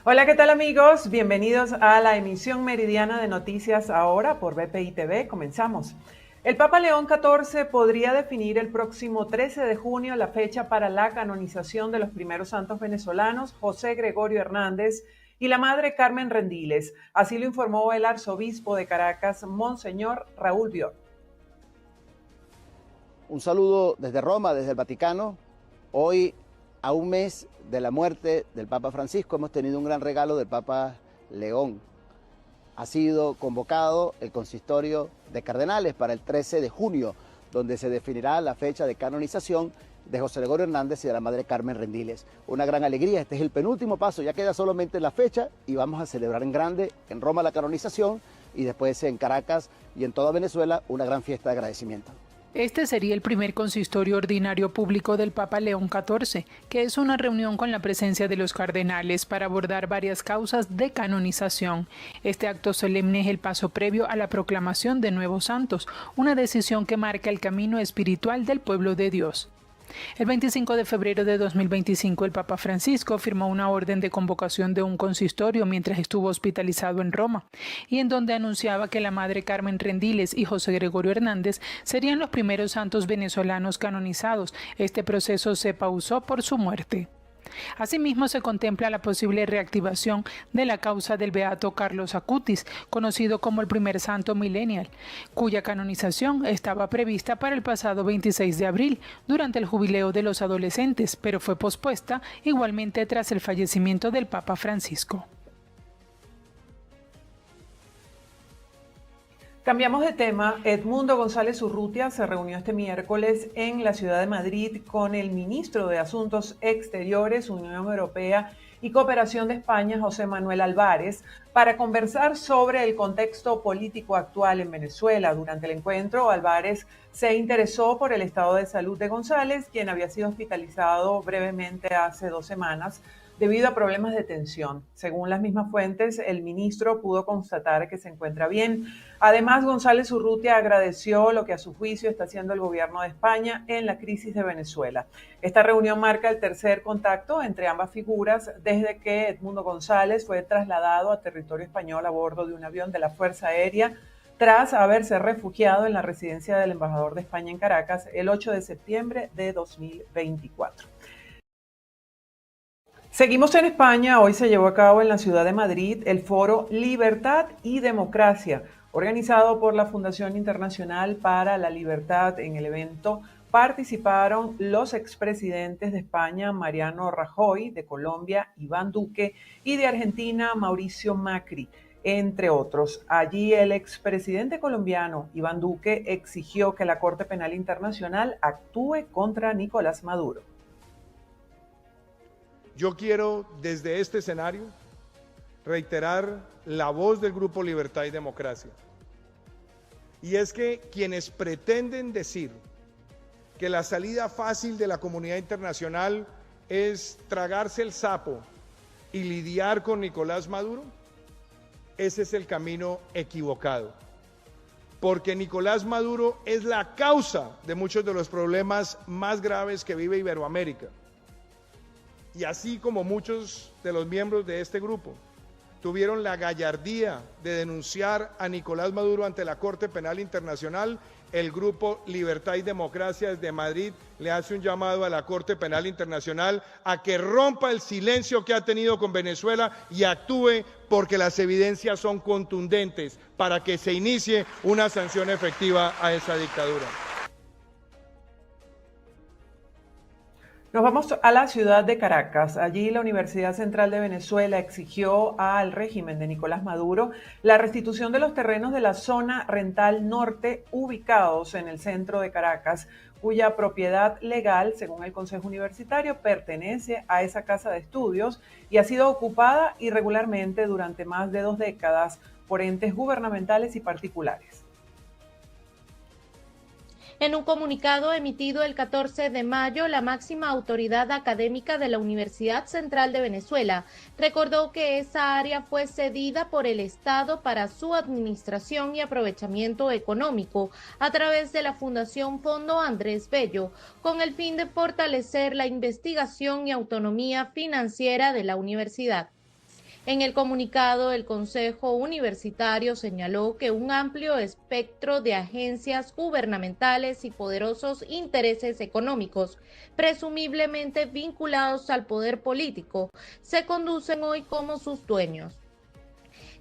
Hola, ¿qué tal amigos? Bienvenidos a la emisión meridiana de Noticias Ahora por BPI TV. Comenzamos. El Papa León XIV podría definir el próximo 13 de junio la fecha para la canonización de los primeros santos venezolanos, José Gregorio Hernández y la Madre Carmen Rendiles. Así lo informó el arzobispo de Caracas, Monseñor Raúl Biot. Un saludo desde Roma, desde el Vaticano. Hoy, a un mes de la muerte del Papa Francisco, hemos tenido un gran regalo del Papa León. Ha sido convocado el consistorio de cardenales para el 13 de junio, donde se definirá la fecha de canonización de José Gregorio Hernández y de la Madre Carmen Rendiles. Una gran alegría, este es el penúltimo paso, ya queda solamente la fecha y vamos a celebrar en grande en Roma la canonización y después en Caracas y en toda Venezuela una gran fiesta de agradecimiento. Este sería el primer consistorio ordinario público del Papa León XIV, que es una reunión con la presencia de los cardenales para abordar varias causas de canonización. Este acto solemne es el paso previo a la proclamación de nuevos santos, una decisión que marca el camino espiritual del pueblo de Dios. El 25 de febrero de 2025, el Papa Francisco firmó una orden de convocación de un consistorio mientras estuvo hospitalizado en Roma, y en donde anunciaba que la Madre Carmen Rendiles y José Gregorio Hernández serían los primeros santos venezolanos canonizados. Este proceso se pausó por su muerte. Asimismo, se contempla la posible reactivación de la causa del beato Carlos Acutis, conocido como el primer santo millennial, cuya canonización estaba prevista para el pasado 26 de abril, durante el jubileo de los adolescentes, pero fue pospuesta igualmente tras el fallecimiento del Papa Francisco. Cambiamos de tema. Edmundo González Urrutia se reunió este miércoles en la ciudad de Madrid con el ministro de Asuntos Exteriores, Unión Europea y Cooperación de España, José Manuel Álvarez, para conversar sobre el contexto político actual en Venezuela. Durante el encuentro, Álvarez se interesó por el estado de salud de González, quien había sido hospitalizado brevemente hace 2 semanas debido a problemas de tensión. Según las mismas fuentes, el ministro pudo constatar que se encuentra bien. Además, González Urrutia agradeció lo que a su juicio está haciendo el gobierno de España en la crisis de Venezuela. Esta reunión marca el tercer contacto entre ambas figuras desde que Edmundo González fue trasladado a territorio español a bordo de un avión de la Fuerza Aérea tras haberse refugiado en la residencia del embajador de España en Caracas el 8 de septiembre de 2024. Seguimos en España. Hoy se llevó a cabo en la ciudad de Madrid el foro Libertad y Democracia, organizado por la Fundación Internacional para la Libertad. En el evento participaron los expresidentes de España, Mariano Rajoy, de Colombia, Iván Duque, y de Argentina, Mauricio Macri, entre otros. Allí el expresidente colombiano, Iván Duque, exigió que la Corte Penal Internacional actúe contra Nicolás Maduro. Yo quiero, desde este escenario, reiterar la voz del Grupo Libertad y Democracia. Y es que quienes pretenden decir que la salida fácil de la comunidad internacional es tragarse el sapo y lidiar con Nicolás Maduro, ese es el camino equivocado. Porque Nicolás Maduro es la causa de muchos de los problemas más graves que vive Iberoamérica. Y así como muchos de los miembros de este grupo tuvieron la gallardía de denunciar a Nicolás Maduro ante la Corte Penal Internacional, el Grupo Libertad y Democracia desde Madrid le hace un llamado a la Corte Penal Internacional a que rompa el silencio que ha tenido con Venezuela y actúe, porque las evidencias son contundentes para que se inicie una sanción efectiva a esa dictadura. Nos vamos a la ciudad de Caracas. Allí la Universidad Central de Venezuela exigió al régimen de Nicolás Maduro la restitución de los terrenos de la zona rental norte ubicados en el centro de Caracas, cuya propiedad legal, según el Consejo Universitario, pertenece a esa casa de estudios y ha sido ocupada irregularmente durante más de 2 décadas por entes gubernamentales y particulares. En un comunicado emitido el 14 de mayo, la máxima autoridad académica de la Universidad Central de Venezuela recordó que esa área fue cedida por el Estado para su administración y aprovechamiento económico a través de la Fundación Fondo Andrés Bello, con el fin de fortalecer la investigación y autonomía financiera de la universidad. En el comunicado, el Consejo Universitario señaló que un amplio espectro de agencias gubernamentales y poderosos intereses económicos, presumiblemente vinculados al poder político, se conducen hoy como sus dueños.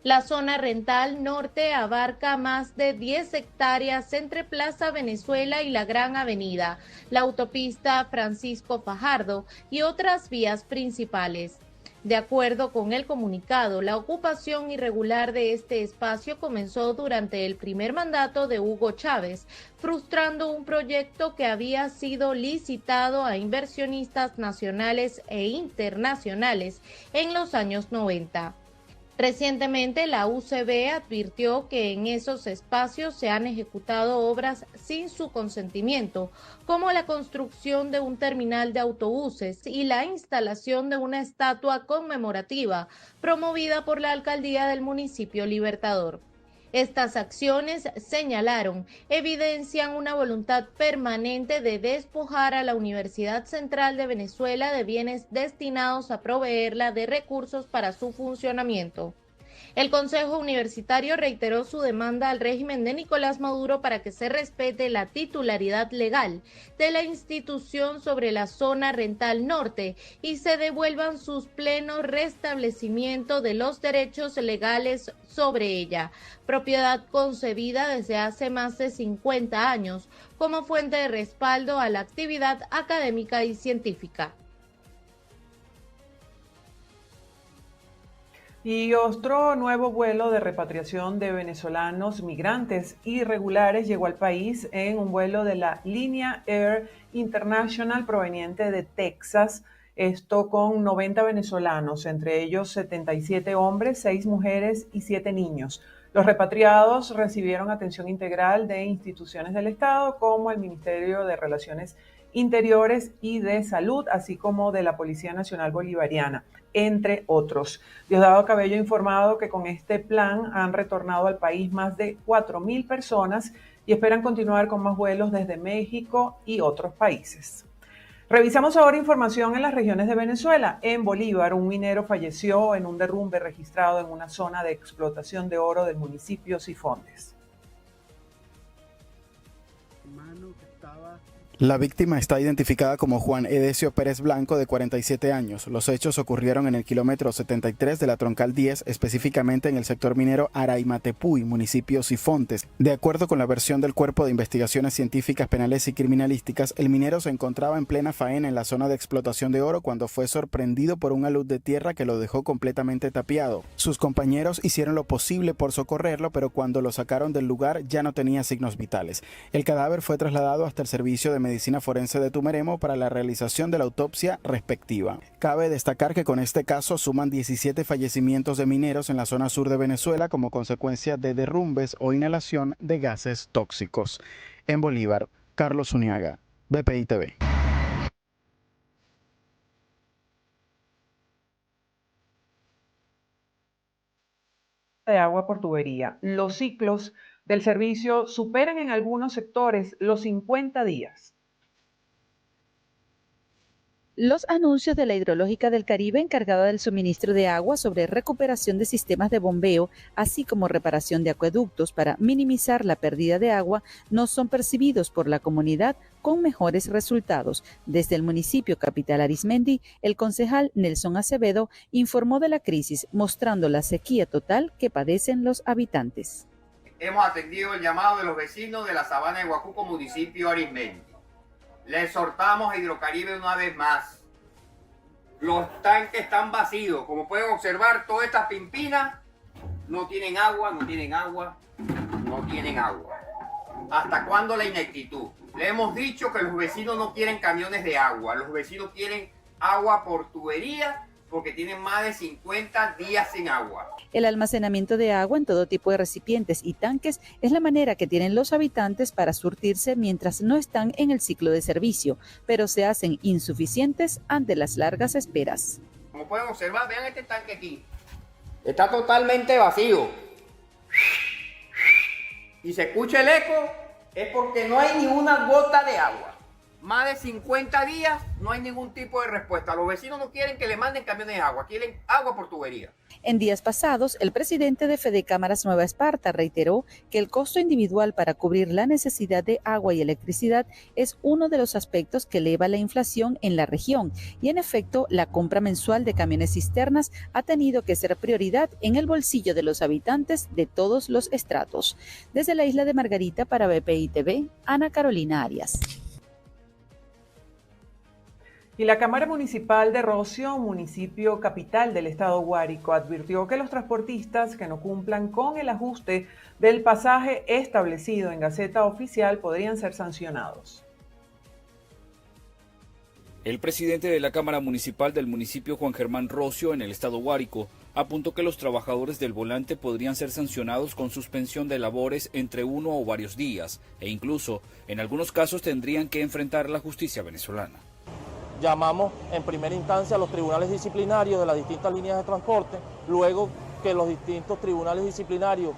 La zona rental norte abarca más de 10 hectáreas entre Plaza Venezuela y la Gran Avenida, la autopista Francisco Fajardo y otras vías principales. De acuerdo con el comunicado, la ocupación irregular de este espacio comenzó durante el primer mandato de Hugo Chávez, frustrando un proyecto que había sido licitado a inversionistas nacionales e internacionales en los años 90. Recientemente, la UCB advirtió que en esos espacios se han ejecutado obras sin su consentimiento, como la construcción de un terminal de autobuses y la instalación de una estatua conmemorativa promovida por la alcaldía del municipio Libertador. Estas acciones, señalaron, evidencian una voluntad permanente de despojar a la Universidad Central de Venezuela de bienes destinados a proveerla de recursos para su funcionamiento. El Consejo Universitario reiteró su demanda al régimen de Nicolás Maduro para que se respete la titularidad legal de la institución sobre la zona rental norte y se devuelvan sus plenos restablecimiento de los derechos legales sobre ella, propiedad concebida desde hace más de 50 años como fuente de respaldo a la actividad académica y científica. Y otro nuevo vuelo de repatriación de venezolanos migrantes irregulares llegó al país en un vuelo de la línea Air International proveniente de Texas, esto con 90 venezolanos, entre ellos 77 hombres, 6 mujeres y 7 niños. Los repatriados recibieron atención integral de instituciones del Estado como el Ministerio de Relaciones Interiores y de Salud, así como de la Policía Nacional Bolivariana, entre otros. Diosdado Cabello ha informado que con este plan han retornado al país más de 4.000 personas y esperan continuar con más vuelos desde México y otros países. Revisamos ahora información en las regiones de Venezuela. En Bolívar, un minero falleció en un derrumbe registrado en una zona de explotación de oro del municipio Sifontes. La víctima está identificada como Juan Edesio Pérez Blanco, de 47 años. Los hechos ocurrieron en el kilómetro 73 de la troncal 10, específicamente en el sector minero Araimatepuy, municipio Sifontes. De acuerdo con la versión del Cuerpo de Investigaciones Científicas, Penales y Criminalísticas, el minero se encontraba en plena faena en la zona de explotación de oro cuando fue sorprendido por un alud de tierra que lo dejó completamente tapiado. Sus compañeros hicieron lo posible por socorrerlo, pero cuando lo sacaron del lugar ya no tenía signos vitales. El cadáver fue trasladado hasta el servicio de Medicina Forense de Tumeremo para la realización de la autopsia respectiva. Cabe destacar que con este caso suman 17 fallecimientos de mineros en la zona sur de Venezuela como consecuencia de derrumbes o inhalación de gases tóxicos. En Bolívar, Carlos Uniaga, BPI TV. De agua por tubería. Los ciclos del servicio superan en algunos sectores los 50 días. Los anuncios de la Hidrológica del Caribe, encargada del suministro de agua, sobre recuperación de sistemas de bombeo, así como reparación de acueductos para minimizar la pérdida de agua, no son percibidos por la comunidad con mejores resultados. Desde el municipio capital Arismendi, el concejal Nelson Acevedo informó de la crisis, mostrando la sequía total que padecen los habitantes. Hemos atendido el llamado de los vecinos de la Sabana de Huacuco, municipio Arismendi. Le exhortamos a Hidrocaribe una vez más. Los tanques están vacíos. Como pueden observar, todas estas pimpinas no tienen agua, no tienen agua, no tienen agua. ¿Hasta cuándo la ineptitud? Le hemos dicho que los vecinos no quieren camiones de agua. Los vecinos quieren agua por tubería porque tienen más de 50 días sin agua. El almacenamiento de agua en todo tipo de recipientes y tanques es la manera que tienen los habitantes para surtirse mientras no están en el ciclo de servicio, pero se hacen insuficientes ante las largas esperas. Como pueden observar, vean este tanque aquí. Está totalmente vacío. Y se escucha el eco, es porque no hay ni una gota de agua. Más de 50 días no hay ningún tipo de respuesta. Los vecinos no quieren que le manden camiones de agua, quieren agua por tubería. En días pasados, el presidente de Fedecámaras Nueva Esparta reiteró que el costo individual para cubrir la necesidad de agua y electricidad es uno de los aspectos que eleva la inflación en la región y, en efecto, la compra mensual de camiones cisternas ha tenido que ser prioridad en el bolsillo de los habitantes de todos los estratos. Desde la isla de Margarita para BPI TV, Ana Carolina Arias. Y la Cámara Municipal de Rocio, municipio capital del estado Guárico, advirtió que los transportistas que no cumplan con el ajuste del pasaje establecido en Gaceta Oficial podrían ser sancionados. El presidente de la Cámara Municipal del municipio, Juan Germán Rocio, en el estado Guárico, apuntó que los trabajadores del volante podrían ser sancionados con suspensión de labores entre 1 o varios días e incluso, en algunos casos, tendrían que enfrentar la justicia venezolana. Llamamos en primera instancia a los tribunales disciplinarios de las distintas líneas de transporte, luego que los distintos tribunales disciplinarios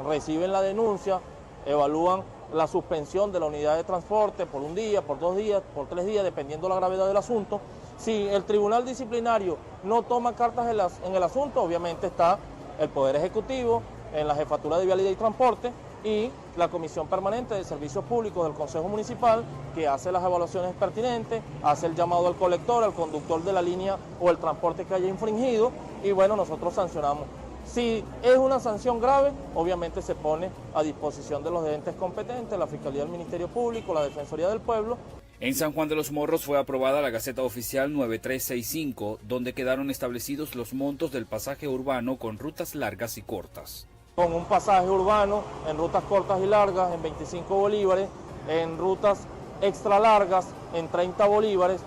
reciben la denuncia, evalúan la suspensión de la unidad de transporte por 1 día, por 2 días, por 3 días, dependiendo la gravedad del asunto. Si el tribunal disciplinario no toma cartas en el asunto, obviamente está el Poder Ejecutivo, en la Jefatura de Vialidad y Transporte, y la Comisión Permanente de Servicios Públicos del Consejo Municipal, que hace las evaluaciones pertinentes, hace el llamado al colector, al conductor de la línea o el transporte que haya infringido, y bueno, nosotros sancionamos. Si es una sanción grave, obviamente se pone a disposición de los entes competentes, la Fiscalía del Ministerio Público, la Defensoría del Pueblo. En San Juan de los Morros fue aprobada la Gaceta Oficial 9365, donde quedaron establecidos los montos del pasaje urbano con rutas largas y cortas. Con un pasaje urbano en rutas cortas y largas en 25 bolívares, en rutas extra largas en 30 bolívares,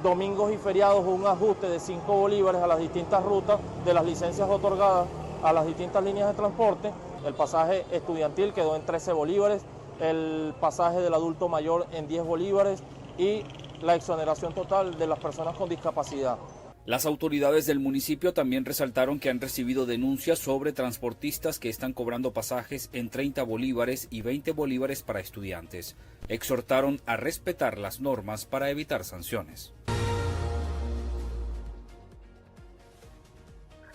domingos y feriados un ajuste de 5 bolívares a las distintas rutas de las licencias otorgadas a las distintas líneas de transporte. El pasaje estudiantil quedó en 13 bolívares, el pasaje del adulto mayor en 10 bolívares y la exoneración total de las personas con discapacidad. Las autoridades del municipio también resaltaron que han recibido denuncias sobre transportistas que están cobrando pasajes en 30 bolívares y 20 bolívares para estudiantes. Exhortaron a respetar las normas para evitar sanciones.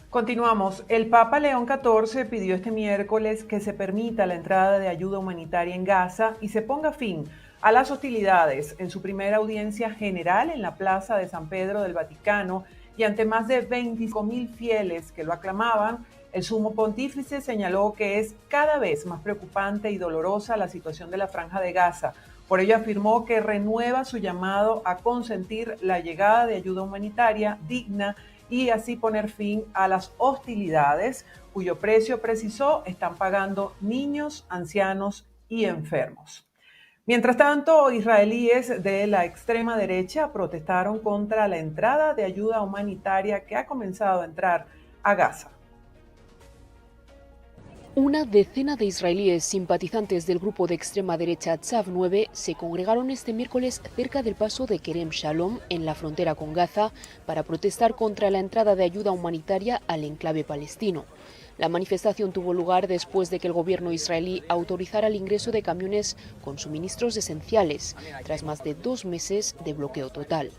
Continuamos. El Papa León XIV pidió este miércoles que se permita la entrada de ayuda humanitaria en Gaza y se ponga fin a las hostilidades en su primera audiencia general en la Plaza de San Pedro del Vaticano y ante más de 25.000 fieles que lo aclamaban. El sumo pontífice señaló que es cada vez más preocupante y dolorosa la situación de la Franja de Gaza. Por ello afirmó que renueva su llamado a consentir la llegada de ayuda humanitaria digna y así poner fin a las hostilidades, cuyo precio, precisó, están pagando niños, ancianos y enfermos. Mientras tanto, israelíes de la extrema derecha protestaron contra la entrada de ayuda humanitaria que ha comenzado a entrar a Gaza. Una decena de israelíes simpatizantes del grupo de extrema derecha Tzav 9 se congregaron este miércoles cerca del paso de Kerem Shalom en la frontera con Gaza para protestar contra la entrada de ayuda humanitaria al enclave palestino. La manifestación tuvo lugar después de que el gobierno israelí autorizara el ingreso de camiones con suministros esenciales, tras más de 2 meses de bloqueo total.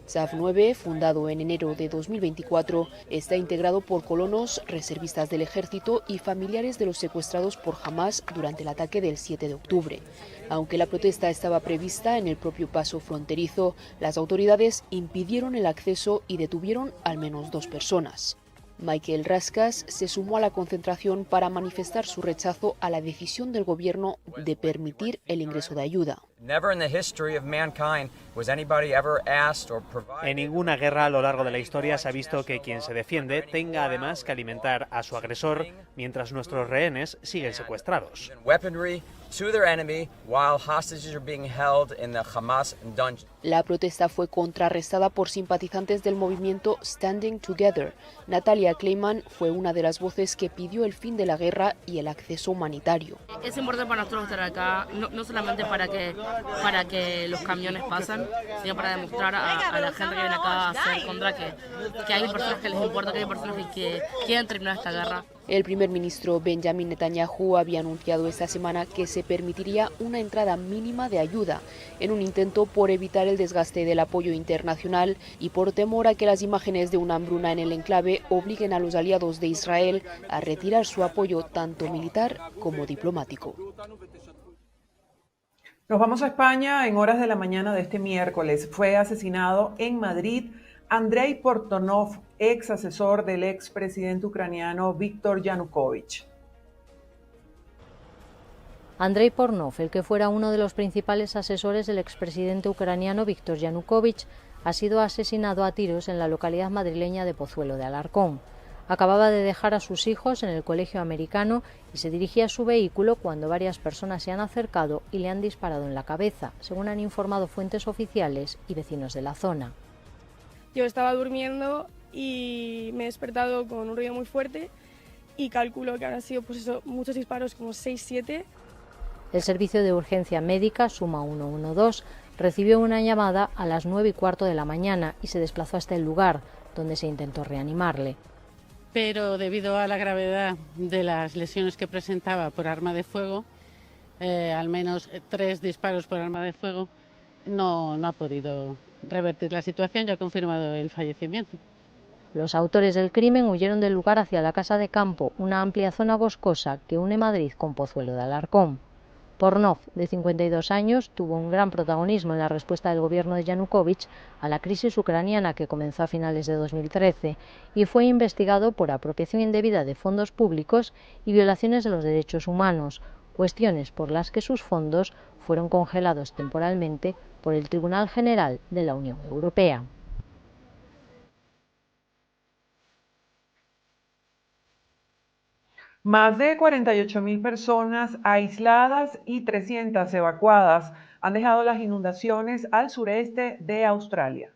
Tzav 9, fundado en enero de 2024, está integrado por colonos, reservistas del ejército y familiares de los secuestrados por Hamas durante el ataque del 7 de octubre. Aunque la protesta estaba prevista en el propio paso fronterizo, las autoridades impidieron el acceso y detuvieron al menos 2 personas. Michael Raskas se sumó a la concentración para manifestar su rechazo a la decisión del gobierno de permitir el ingreso de ayuda. En ninguna guerra a lo largo de la historia se ha visto que quien se defiende tenga además que alimentar a su agresor mientras nuestros rehenes siguen secuestrados. La protesta fue contrarrestada por simpatizantes del movimiento Standing Together. Natalia Kleiman fue una de las voces que pidió el fin de la guerra y el acceso humanitario. Es importante para nosotros estar acá, no solamente para que los camiones pasen, sino para demostrar a la gente que viene acá a hacer contra que hay personas que les importa, que hay personas que quieren terminar esta guerra El primer ministro Benjamin Netanyahu había anunciado esta semana que se permitiría una entrada mínima de ayuda en un intento por evitar el desgaste del apoyo internacional y por temor a que las imágenes de una hambruna en el enclave obliguen a los aliados de Israel a retirar su apoyo tanto militar como diplomático. Nos vamos a España. En horas de la mañana de este miércoles fue asesinado en Madrid Andrei Portonov, ex asesor del expresidente ucraniano Víktor Yanukovych. Andrei Portonov, el que fuera uno de los principales asesores del expresidente ucraniano Víktor Yanukovych, ha sido asesinado a tiros en la localidad madrileña de Pozuelo de Alarcón. Acababa de dejar a sus hijos en el colegio americano y se dirigía a su vehículo cuando varias personas se han acercado y le han disparado en la cabeza, según han informado fuentes oficiales y vecinos de la zona. Yo estaba durmiendo y me he despertado con un ruido muy fuerte y calculo que habrán sido muchos disparos, como 6-7. El servicio de urgencia médica Suma 112 recibió una llamada a las 9:15 de la mañana y se desplazó hasta el lugar, donde se intentó reanimarle. Pero debido a la gravedad de las lesiones que presentaba por arma de fuego, al menos 3 disparos por arma de fuego, no ha podido revertir la situación y ha confirmado el fallecimiento. Los autores del crimen huyeron del lugar hacia la Casa de Campo, una amplia zona boscosa que une Madrid con Pozuelo de Alarcón. Portonov, de 52 años, tuvo un gran protagonismo en la respuesta del gobierno de Yanukovych a la crisis ucraniana que comenzó a finales de 2013 y fue investigado por apropiación indebida de fondos públicos y violaciones de los derechos humanos, cuestiones por las que sus fondos fueron congelados temporalmente por el Tribunal General de la Unión Europea. Más de 48.000 personas aisladas y 300 evacuadas han dejado las inundaciones al sureste de Australia.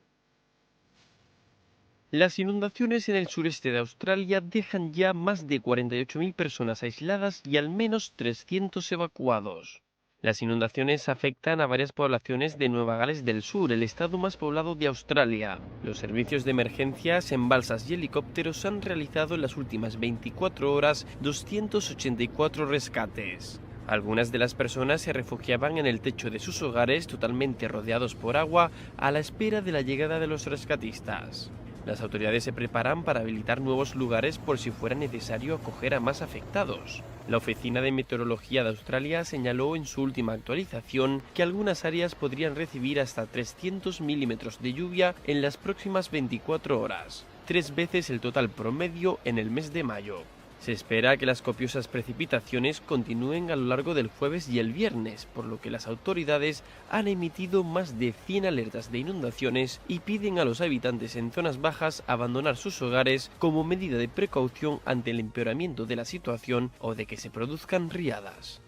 Las inundaciones en el sureste de Australia dejan ya más de 48.000 personas aisladas y al menos 300 evacuados. Las inundaciones afectan a varias poblaciones de Nueva Gales del Sur, el estado más poblado de Australia. Los servicios de emergencias en balsas y helicópteros han realizado en las últimas 24 horas 284 rescates. Algunas de las personas se refugiaban en el techo de sus hogares totalmente rodeados por agua a la espera de la llegada de los rescatistas. Las autoridades se preparan para habilitar nuevos lugares por si fuera necesario acoger a más afectados. La Oficina de Meteorología de Australia señaló en su última actualización que algunas áreas podrían recibir hasta 300 milímetros de lluvia en las próximas 24 horas, 3 veces el total promedio en el mes de mayo. Se espera que las copiosas precipitaciones continúen a lo largo del jueves y el viernes, por lo que las autoridades han emitido más de 100 alertas de inundaciones y piden a los habitantes en zonas bajas abandonar sus hogares como medida de precaución ante el empeoramiento de la situación o de que se produzcan riadas.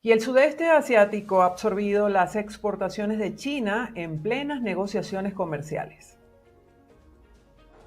Y el sudeste asiático ha absorbido las exportaciones de China en plenas negociaciones comerciales.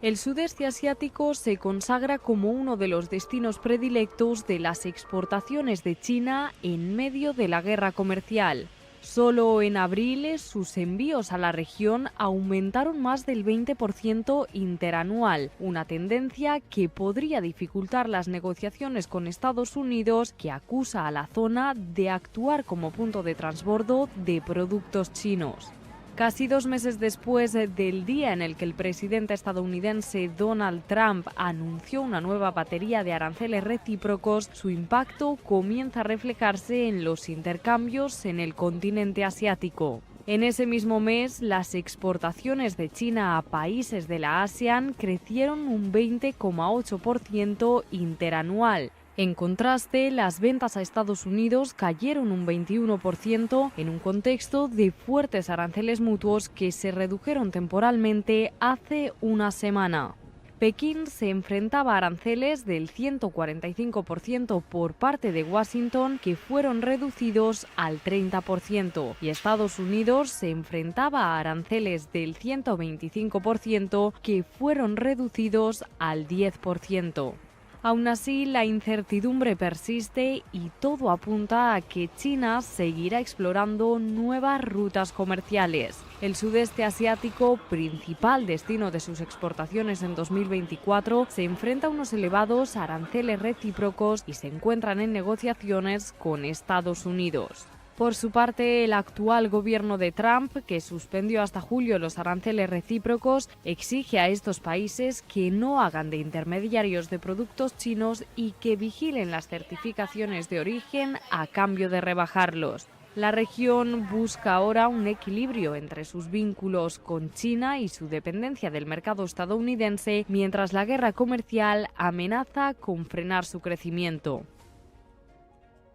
El sudeste asiático se consagra como uno de los destinos predilectos de las exportaciones de China en medio de la guerra comercial. Solo en abril sus envíos a la región aumentaron más del 20% interanual, una tendencia que podría dificultar las negociaciones con Estados Unidos, que acusa a la zona de actuar como punto de transbordo de productos chinos. Casi 2 meses después del día en el que el presidente estadounidense Donald Trump anunció una nueva batería de aranceles recíprocos, su impacto comienza a reflejarse en los intercambios en el continente asiático. En ese mismo mes, las exportaciones de China a países de la ASEAN crecieron un 20,8% interanual. En contraste, las ventas a Estados Unidos cayeron un 21% en un contexto de fuertes aranceles mutuos que se redujeron temporalmente hace una semana. Pekín se enfrentaba a aranceles del 145% por parte de Washington, que fueron reducidos al 30%, y Estados Unidos se enfrentaba a aranceles del 125%, que fueron reducidos al 10%. Aún así, la incertidumbre persiste y todo apunta a que China seguirá explorando nuevas rutas comerciales. El sudeste asiático, principal destino de sus exportaciones en 2024, se enfrenta a unos elevados aranceles recíprocos y se encuentran en negociaciones con Estados Unidos. Por su parte, el actual gobierno de Trump, que suspendió hasta julio los aranceles recíprocos, exige a estos países que no hagan de intermediarios de productos chinos y que vigilen las certificaciones de origen a cambio de rebajarlos. La región busca ahora un equilibrio entre sus vínculos con China y su dependencia del mercado estadounidense, mientras la guerra comercial amenaza con frenar su crecimiento.